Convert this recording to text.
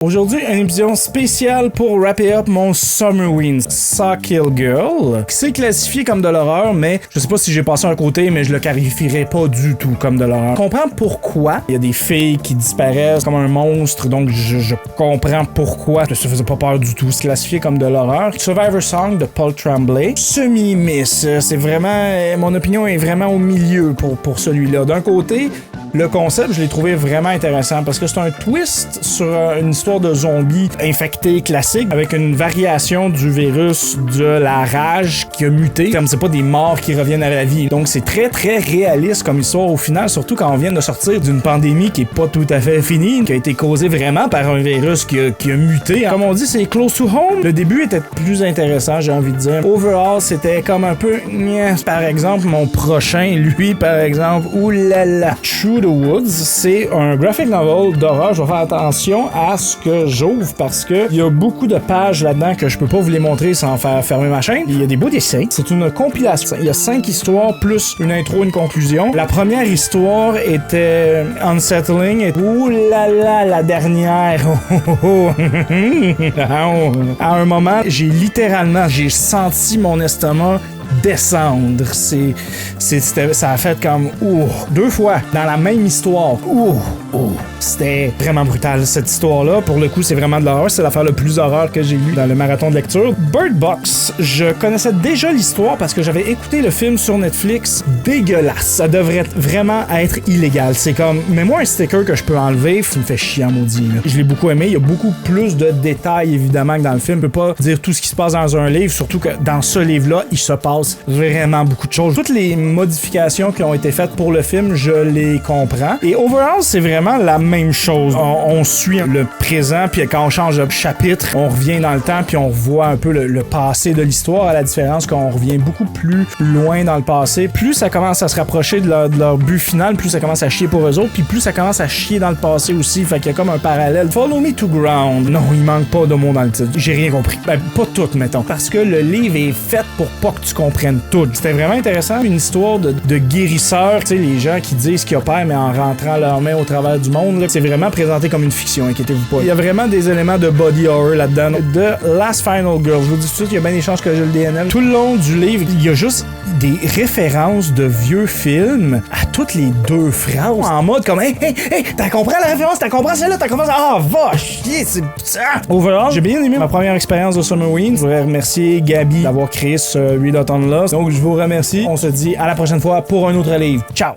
Aujourd'hui, une émission spéciale pour wrapper up mon Summerween. Saw Kill Girl, qui s'est classifié comme de l'horreur, mais je sais pas si j'ai passé un côté, mais je le qualifierais pas du tout comme de l'horreur. Je comprends pourquoi. Il y a des filles qui disparaissent comme un monstre, donc je comprends pourquoi ça faisait pas peur du tout. C'est classifié comme de l'horreur. Survivor Song de Paul Tremblay. Semi-miss. C'est vraiment... Mon opinion est vraiment au milieu pour celui-là. D'un côté... Le concept, je l'ai trouvé vraiment intéressant parce que c'est un twist sur une histoire de zombies infectés classique avec une variation du virus de la rage qui a muté. Comme c'est pas des morts qui reviennent à la vie. Donc c'est très très réaliste comme histoire au final, surtout quand on vient de sortir d'une pandémie qui est pas tout à fait finie, qui a été causée vraiment par un virus qui a muté. Comme on dit, c'est close to home. Le début était plus intéressant, j'ai envie de dire. Overall, c'était comme un peu... Par exemple, mon prochain, lui, par exemple, oulala, Through the Woods, c'est un graphic novel d'horreur. Je vais faire attention à ce que j'ouvre parce que il y a beaucoup de pages là-dedans que je peux pas vous les montrer sans faire fermer ma chaîne. Il y a des beaux dessins. C'est une compilation. Il y a 5 histoires plus une intro, une conclusion. La première histoire était unsettling et oulala, la dernière. À un moment, j'ai senti mon estomac descendre. Ça a fait comme deux fois dans la même histoire. C'était vraiment brutal cette histoire-là. Pour le coup, c'est vraiment de l'horreur. C'est l'affaire le plus horreur que j'ai lu dans le marathon de lecture. Bird Box, je connaissais déjà l'histoire parce que j'avais écouté le film sur Netflix. Dégueulasse. Ça devrait vraiment être illégal. C'est comme, mets-moi un sticker que je peux enlever. Ça me fait chier en maudit. Là. Je l'ai beaucoup aimé. Il y a beaucoup plus de détails évidemment que dans le film. Je peux pas dire tout ce qui se passe dans un livre, surtout que dans ce livre-là, il se passe vraiment beaucoup de choses. Toutes les modifications qui ont été faites pour le film, je les comprends. Et overall, c'est vraiment la même chose. On suit le présent, puis quand on change de chapitre, on revient dans le temps, puis on voit un peu le passé de l'histoire, à la différence qu'on revient beaucoup plus loin dans le passé. Plus ça commence à se rapprocher de leur but final, plus ça commence à chier pour eux autres, puis plus ça commence à chier dans le passé aussi. Fait qu'il y a comme un parallèle. Follow me to ground. Non, il manque pas de mots dans le titre. J'ai rien compris. Ben, pas tout, mettons. Parce que le livre est fait pour pas que tu comprennes tout. C'était vraiment intéressant. Une histoire de guérisseurs. Tu sais, les gens qui disent qu'ils opèrent, mais en rentrant leurs mains au travers du monde. Là. C'est vraiment présenté comme une fiction, inquiétez-vous pas. Il y a vraiment des éléments de body horror là-dedans. The Last Final Girl. Je vous dis tout de suite, il y a bien des chances que je le DNL. Tout le long du livre, il y a juste des références de vieux films à toutes les deux phrases. En mode comme, hey, t'as compris la référence? T'as compris celle-là? T'as compris ça? Ah, va chier, c'est ça! Overall, j'ai bien aimé ma première expérience de Summerween. Je voudrais remercier Gabi d'avoir créé ce readathon-là. Donc, je vous remercie. On se dit à la prochaine fois pour un autre livre. Ciao!